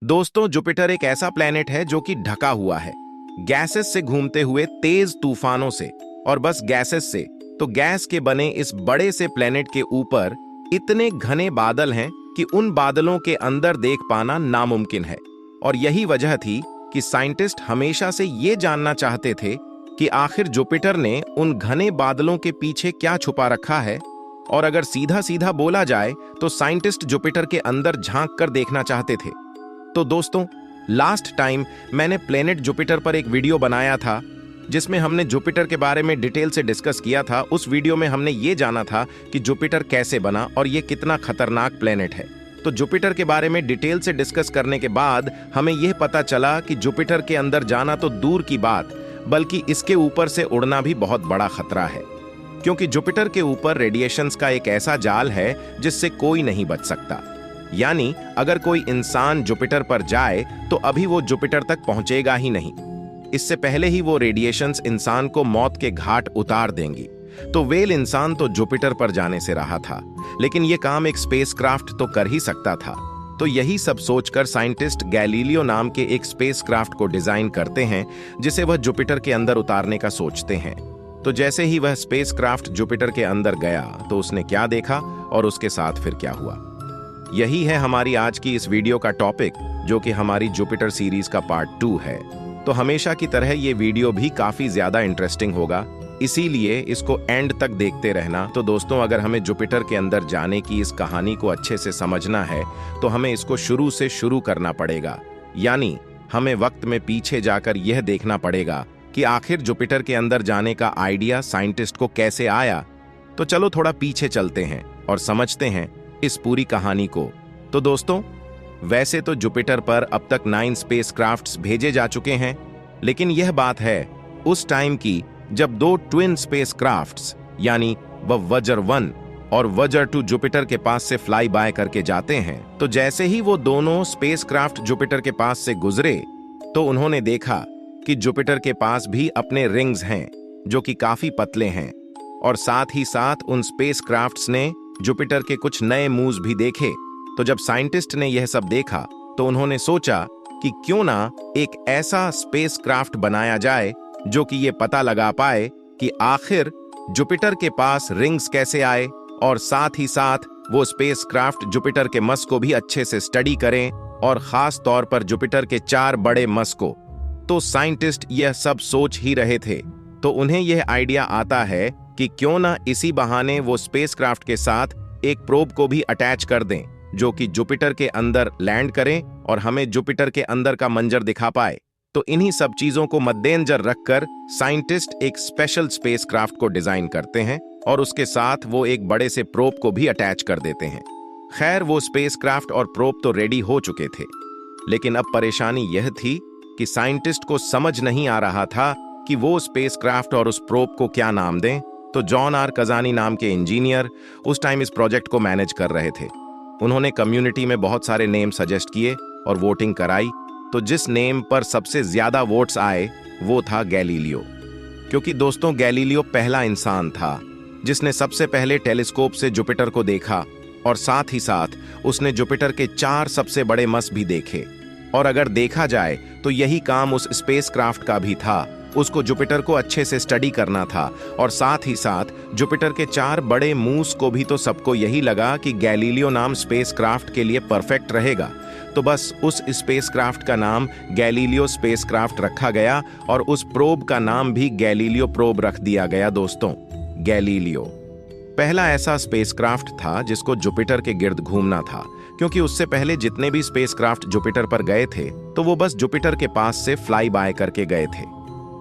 दोस्तों, जुपिटर एक ऐसा प्लेनेट है जो कि ढका हुआ है गैसेस से घूमते हुए तेज तूफानों से। और बस गैसेस से तो गैस के बने इस बड़े से प्लेनेट के ऊपर इतने घने बादल हैं कि उन बादलों के अंदर देख पाना नामुमकिन है। और यही वजह थी कि साइंटिस्ट हमेशा से ये जानना चाहते थे कि आखिर जुपिटर ने उन घने बादलों के पीछे क्या छुपा रखा है। और अगर सीधा सीधा बोला जाए तो साइंटिस्ट जुपिटर के अंदर झांक कर देखना चाहते थे। तो दोस्तों, लास्ट टाइम मैंने प्लेनेट जुपिटर पर एक वीडियो बनाया था जिसमें हमने जुपिटर के बारे में डिटेल से डिस्कस किया था। उस वीडियो में हमने ये जाना था कि जुपिटर कैसे बना और ये कितना खतरनाक प्लेनेट है। तो जुपिटर के बारे में डिटेल से डिस्कस करने के बाद हमें यह पता चला कि जुपिटर के अंदर जाना तो दूर की बात, बल्कि इसके ऊपर से उड़ना भी बहुत बड़ा खतरा है, क्योंकि जुपिटर के ऊपर रेडिएशंस का एक ऐसा जाल है जिससे कोई नहीं बच सकता। यानी अगर कोई इंसान जुपिटर पर जाए तो अभी वो जुपिटर तक पहुंचेगा ही नहीं, इससे पहले ही वो रेडिएशंस इंसान को मौत के घाट उतार देंगी। तो वेल इंसान तो जुपिटर पर जाने से रहा था, लेकिन ये काम एक स्पेसक्राफ्ट तो कर ही सकता था। तो यही सब सोचकर साइंटिस्ट गैलीलियो नाम के एक स्पेसक्राफ्ट को डिजाइन करते हैं जिसे वह जुपिटर के अंदर उतारने का सोचते हैं। तो जैसे ही वह स्पेसक्राफ्ट जुपिटर के अंदर गया तो उसने क्या देखा और उसके साथ फिर क्या हुआ, यही है हमारी आज की इस वीडियो का टॉपिक, जो कि हमारी जुपिटर सीरीज का पार्ट 2 है। तो हमेशा की तरह ये वीडियो भी काफी ज्यादा इंटरेस्टिंग होगा, इसीलिए इसको एंड तक देखते रहना। तो दोस्तों, अगर हमें जुपिटर के अंदर जाने की इस कहानी को अच्छे से समझना है तो हमें इसको शुरू से शुरू करना पड़ेगा। यानी हमें वक्त में पीछे जाकर यह देखना पड़ेगा कि आखिर जुपिटर के अंदर जाने का आइडिया साइंटिस्ट को कैसे आया। तो चलो थोड़ा पीछे चलते हैं और समझते हैं इस पूरी कहानी को। तो दोस्तों, वैसे तो जुपिटर पर अब तक 9 स्पेसक्राफ्ट्स भेजे जा चुके हैं, लेकिन यह बात है उस टाइम की जब 2 ट्विन स्पेसक्राफ्ट्स यानी वॉयेजर 1 और वॉयेजर 2 जुपिटर के पास से फ्लाई बाय करके जाते हैं। तो जैसे ही वो दोनों स्पेसक्राफ्ट जुपिटर के पास से गुजरे तो उन्होंने देखा कि जुपिटर के पास भी अपने रिंग्स हैं जो कि काफी पतले हैं। और साथ ही साथ उन स्पेसक्राफ्ट्स ने जुपिटर के कुछ नए मूव्स भी देखे। तो जब साइंटिस्ट ने यह सब देखा तो उन्होंने सोचा कि क्यों ना एक ऐसा स्पेसक्राफ्ट बनाया जाए जो कि ये पता लगा पाए कि आखिर जुपिटर के पास रिंग्स कैसे आए, और साथ ही साथ वो स्पेसक्राफ्ट जुपिटर के मस को भी अच्छे से स्टडी करें, और खास तौर पर जुपिटर के 4 बड़े मस को। तो साइंटिस्ट यह सब सोच ही रहे थे, तो उन्हें यह आइडिया आता है कि क्यों ना इसी बहाने वो स्पेसक्राफ्ट के साथ एक प्रोब को भी अटैच कर दें जो कि जुपिटर के अंदर लैंड करें और हमें जुपिटर के अंदर का मंजर दिखा पाए। तो इन्हीं सब चीजों को मद्देनजर रखकर साइंटिस्ट एक स्पेशल स्पेसक्राफ्ट को डिजाइन करते हैं और उसके साथ वो एक बड़े से प्रोब को भी अटैच कर देते हैं। खैर, वो स्पेसक्राफ्ट और प्रोब तो रेडी हो चुके थे, लेकिन अब परेशानी यह थी कि साइंटिस्ट को समझ नहीं आ रहा था कि वो स्पेसक्राफ्ट और उस प्रोब को क्या नाम दें। तो जॉन आर कजानी नाम के इंजीनियर उस टाइम इस प्रोजेक्ट को मैनेज कर रहे थे। उन्होंने कम्युनिटी में बहुत सारे नेम सजेस्ट किए और वोटिंग कराई। तो जिस नेम पर सबसे ज्यादा वोट्स आए वो था गैलीलियो, क्योंकि दोस्तों गैलीलियो पहला इंसान था जिसने सबसे पहले टेलीस्कोप से जुपिटर को देखा, और साथ ही साथ उसने जुपिटर के 4 सबसे बड़े मस भी देखे। और अगर देखा जाए तो यही काम उस स्पेसक्राफ्ट का भी था, उसको जुपिटर को अच्छे से स्टडी करना था। और साथ ही साथ जुपिटर के 4 बड़े मूव्स को भी तो सबको यही लगा कि गैलीलियो नाम स्पेसक्राफ्ट के लिए परफेक्ट रहेगा। तो बस उस स्पेसक्राफ्ट का नाम गैलीलियो स्पेसक्राफ्ट रखा गया और उस प्रोब का नाम भी गैलीलियो प्रोब रख दिया गया। दोस्तों, गैलीलियो पहला ऐसा स्पेसक्राफ्ट था जिसको जुपिटर के गिर्द घूमना था, क्योंकि उससे पहले जितने भी स्पेसक्राफ्ट जुपिटर पर गए थे तो वो बस जुपिटर के पास से फ्लाई बाय करके गए थे।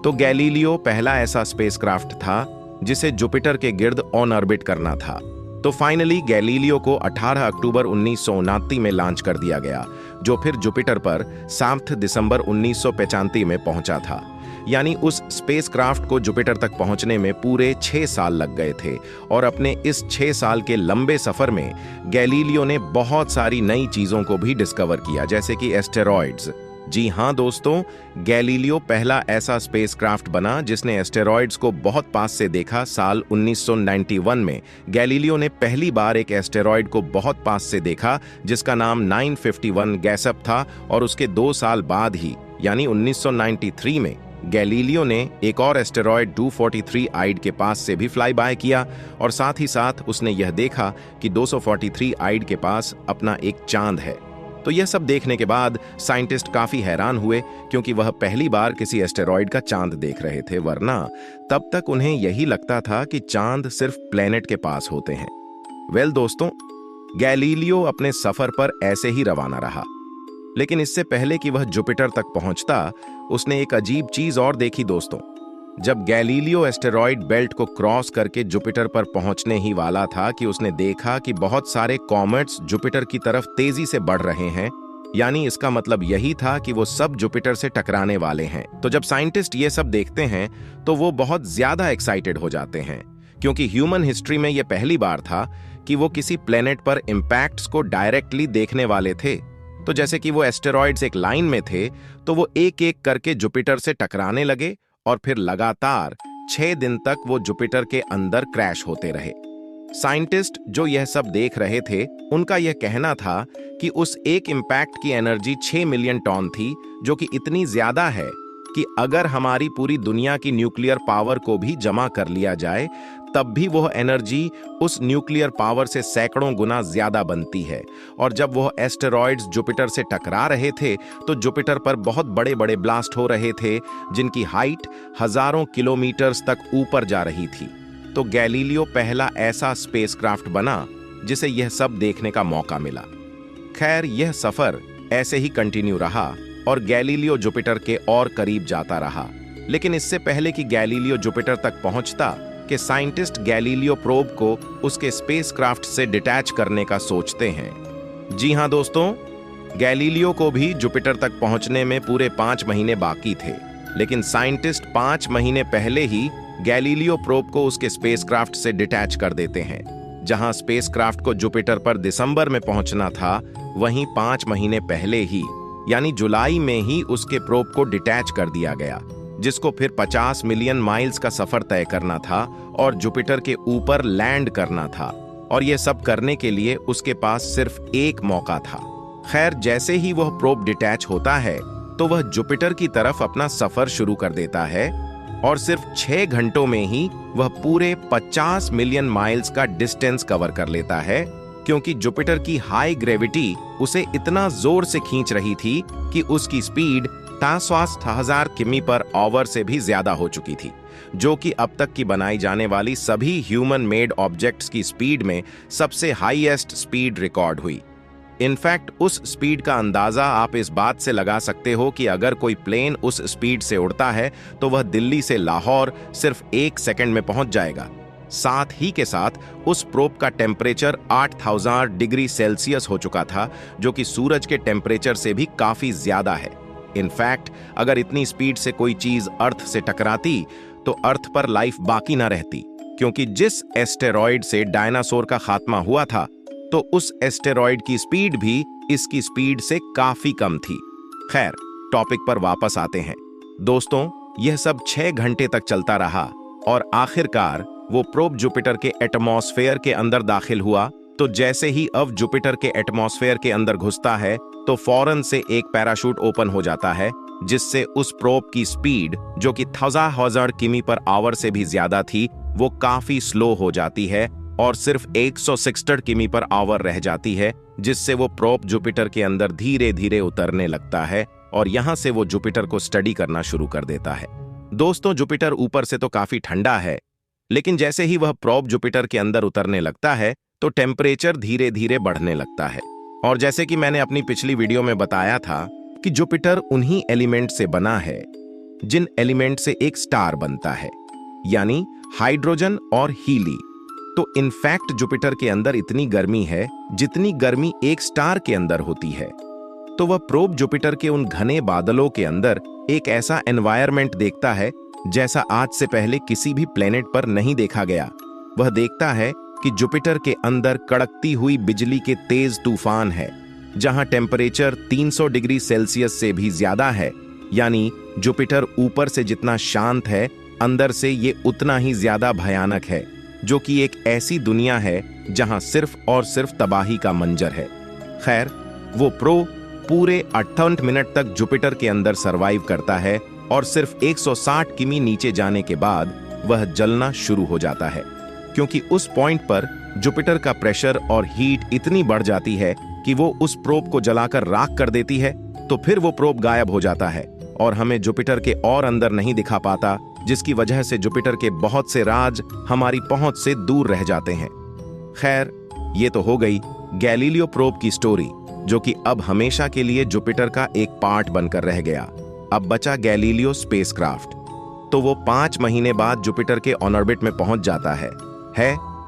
तो गैलीलियो पहला ऐसा स्पेसक्राफ्ट था जिसे जुपिटर के गिर्द ऑन ऑर्बिट करना था। तो फाइनली गैलीलियो को 18 अक्टूबर 1929 में लॉन्च कर दिया गया, जो फिर जुपिटर पर 7 दिसंबर 1995 में पहुंचा था। यानी उस स्पेसक्राफ्ट को जुपिटर तक पहुंचने में पूरे 6 साल लग गए थे। और अपने इस 6 साल के लंबे सफर में गैलीलियो ने बहुत सारी नई चीजों को भी डिस्कवर किया, जैसे कि एस्टेरॉइड्स, जी हाँ दोस्तों, गैलीलियो पहला ऐसा स्पेसक्राफ्ट बना जिसने एस्टेरॉइड्स को बहुत पास से देखा। साल 1991 में गैलीलियो ने पहली बार एक एस्टेरॉइड को बहुत पास से देखा जिसका नाम 951 गैसप था, और उसके 2 साल बाद ही यानी 1993 में गैलीलियो ने एक और एस्टेरॉइड 243 आइड के पास से भी फ्लाई बाय किया, और साथ ही साथ उसने यह देखा कि 243 आइड के पास अपना एक चांद है। तो यह सब देखने के बाद साइंटिस्ट काफी हैरान हुए, क्योंकि वह पहली बार किसी एस्टेरॉइड का चांद देख रहे थे, वरना तब तक उन्हें यही लगता था कि चांद सिर्फ प्लेनेट के पास होते हैं। वेल दोस्तों, गैलीलियो अपने सफर पर ऐसे ही रवाना रहा, लेकिन इससे पहले कि वह जुपिटर तक पहुंचता, उसने एक अजीब चीज और देखी दोस्तों। जब गैलीलियो एस्टेरॉइड बेल्ट को क्रॉस करके जुपिटर पर पहुंचने ही वाला था कि उसने देखा कि बहुत सारे कॉमेट्स जुपिटर की तरफ तेजी से बढ़ रहे हैं, यानी इसका मतलब यही था कि वो सब जुपिटर से टकराने वाले हैं। तो जब साइंटिस्ट ये सब देखते हैं तो वो बहुत ज्यादा एक्साइटेड हो जाते हैं, क्योंकि ह्यूमन हिस्ट्री में यह पहली बार था कि वो किसी प्लेनेट पर इंपैक्ट्स को डायरेक्टली देखने वाले थे। तो जैसे कि वो एस्टेरॉइड्स एक लाइन में थे, तो वो एक एक करके जुपिटर से टकराने लगे, और फिर लगातार 6 दिन तक वो जुपिटर के अंदर क्रैश होते रहे। साइंटिस्ट जो यह सब देख रहे थे, उनका यह कहना था कि उस एक इंपैक्ट की एनर्जी 6 मिलियन टन थी, जो कि इतनी ज्यादा है कि अगर हमारी पूरी दुनिया की न्यूक्लियर पावर को भी जमा कर लिया जाए, तब भी वह एनर्जी उस न्यूक्लियर पावर से सैकड़ों गुना ज्यादा बनती है। और जब वह एस्टेरॉइड्स जुपिटर से टकरा रहे थे, तो जुपिटर पर बहुत बड़े बड़े ब्लास्ट हो रहे थे, जिनकी हाइट हजारों किलोमीटर्स तक ऊपर जा रही थी। तो गैलीलियो पहला ऐसा स्पेसक्राफ्ट बना जिसे यह सब देखने का मौका मिला। खैर, यह सफर ऐसे ही कंटिन्यू रहा और गैलीलियो जुपिटर के और करीब जाता रहा। लेकिन इससे पहले कि गैलीलियो जुपिटर तक पहुंचता, कि साइंटिस्ट गैलीलियो प्रोब को उसके स्पेसक्राफ्ट से डिटैच करने का सोचते हैं। जी हां दोस्तों, गैलीलियो को भी जुपिटर तक पहुंचने में पूरे 5 महीने बाकी थे, लेकिन साइंटिस्ट 5 महीने पहले ही गैलीलियो प्रोब को उसके स्पेसक्राफ्ट से डिटैच कर देते हैं। जहां स्पेसक्राफ्ट को जुपिटर पर दिसंबर में पहुंचना था, वहीं 5 महीने पहले ही यानी जुलाई में ही उसके प्रोब को डिटैच कर दिया गया, जिसको फिर 50 मिलियन माइल्स का सफर तय करना था और जुपिटर के ऊपर लैंड करना था। और यह सब करने के लिए उसके पास सिर्फ एक मौका था। खैर, जैसे ही वह प्रोब डिटैच होता है, तो वह जुपिटर की तरफ अपना सफर शुरू कर देता है, और सिर्फ 6 घंटों में ही वह पूरे 50 मिलियन माइल्स का डिस्टेंस कवर कर लेता है, क्योंकि जुपिटर की हाई ग्रेविटी उसे इतना जोर से खींच रही थी कि उसकी स्पीड 10,000 किमी पर आवर से भी ज्यादा हो चुकी थी, जो कि अब तक की बनाई जाने वाली सभी ह्यूमन मेड ऑब्जेक्ट्स की स्पीड में सबसे हाईएस्ट स्पीड रिकॉर्ड हुई। इनफैक्ट उस स्पीड का अंदाजा आप इस बात से लगा सकते हो कि अगर कोई प्लेन उस स्पीड से उड़ता है तो वह दिल्ली से लाहौर सिर्फ 1 सेकंड में पहुंच जाएगा। साथ ही के साथ उस प्रोब का टेम्परेचर 8000 डिग्री सेल्सियस हो चुका था, जो कि सूरज के टेम्परेचर से भी काफी ज्यादा है। इनफैक्ट अगर इतनी स्पीड से कोई चीज अर्थ से टकराती तो अर्थ पर लाइफ बाकी ना रहती, क्योंकि जिस एस्टेरॉइड से डायनासोर का खात्मा हुआ था, तो उस एस्टेरॉइड की स्पीड भी इसकी स्पीड से काफी कम थी। खैर, टॉपिक पर वापस आते हैं दोस्तों। यह सब 6 घंटे तक चलता रहा और आखिरकार वो प्रोब जुपिटर के एटमॉस्फेयर के अंदर दाखिल हुआ। तो जैसे ही अब जुपिटर के एटमॉस्फेयर के अंदर घुसता है, तो फौरन से एक पैराशूट ओपन हो जाता है, जिससे उस प्रोब की स्पीड, जो कि 1000 किमी पर आवर से भी ज्यादा थी, वो काफी स्लो हो जाती है और सिर्फ 166 किमी पर आवर रह जाती है, जिससे वो प्रोब जुपिटर के अंदर धीरे धीरे उतरने लगता है और यहां से वो जुपिटर को स्टडी करना शुरू कर देता है। दोस्तों, जुपिटर ऊपर से तो काफी ठंडा है, लेकिन जैसे ही वह प्रोब जुपिटर के अंदर उतरने लगता है, तो टेम्परेचर धीरे धीरे बढ़ने लगता है। और जैसे कि मैंने अपनी पिछली वीडियो में बताया था कि जुपिटर उन्हीं एलिमेंट से बना है जिन एलिमेंट से एक स्टार बनता है, यानी हाइड्रोजन और हीली। तो इनफैक्ट जुपिटर के अंदर इतनी गर्मी है जितनी गर्मी एक स्टार के अंदर होती है। तो वह प्रोब जुपिटर के उन घने बादलों के अंदर एक ऐसा एनवायरनमेंट देखता है जैसा आज से पहले किसी भी प्लेनेट पर नहीं देखा गया। वह देखता है कि जुपिटर के अंदर कड़कती हुई बिजली के तेज तूफान है, जहां टेम्परेचर 300 डिग्री सेल्सियस से भी ज्यादा है। यानी जुपिटर ऊपर से जितना शांत है, अंदर से ये उतना ही ज्यादा भयानक है, जो कि एक ऐसी दुनिया है जहां सिर्फ और सिर्फ तबाही का मंजर है। खैर, वो प्रो पूरे 58 मिनट तक जुपिटर के अंदर सरवाइव करता है और सिर्फ 160 किमी नीचे जाने के बाद वह जलना शुरू हो जाता है, क्योंकि उस पॉइंट पर जुपिटर का प्रेशर और हीट इतनी बढ़ जाती है कि वो उस प्रोब को जलाकर राख कर देती है। तो फिर वो प्रोब गायब हो जाता है और हमें जुपिटर के और अंदर नहीं दिखा पाता, जिसकी वजह से जुपिटर के बहुत से राज हमारी पहुंच से दूर रह जाते हैं। खैर, ये तो हो गई गैलीलियो प्रोब की स्टोरी, जो कि अब हमेशा के लिए जुपिटर का एक पार्ट बनकर रह गया। अब बचा गैलीलियो स्पेसक्राफ्ट। तो वो 5 महीने बाद जुपिटर के ऑन ऑर्बिट में पहुंच जाता है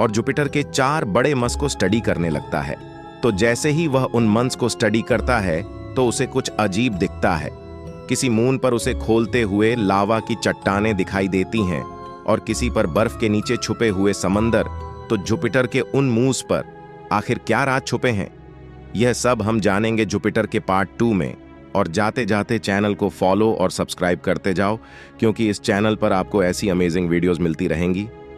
और जुपिटर के 4 बड़े मंस को स्टडी करने लगता है। तो जैसे ही वह उन मंस को स्टडी करता है तो उसे कुछ अजीब दिखता है। किसी मून पर उसे खोलते हुए लावा की चट्टानें दिखाई देती हैं और किसी पर बर्फ के नीचे छुपे हुए समंदर। तो जुपिटर के उन मूस पर आखिर क्या राज छुपे हैं, यह सब हम जानेंगे जुपिटर के पार्ट 2 में। और जाते जाते चैनल को फॉलो और सब्सक्राइब करते जाओ, क्योंकि इस चैनल पर आपको ऐसी अमेजिंग वीडियोस मिलती रहेंगी।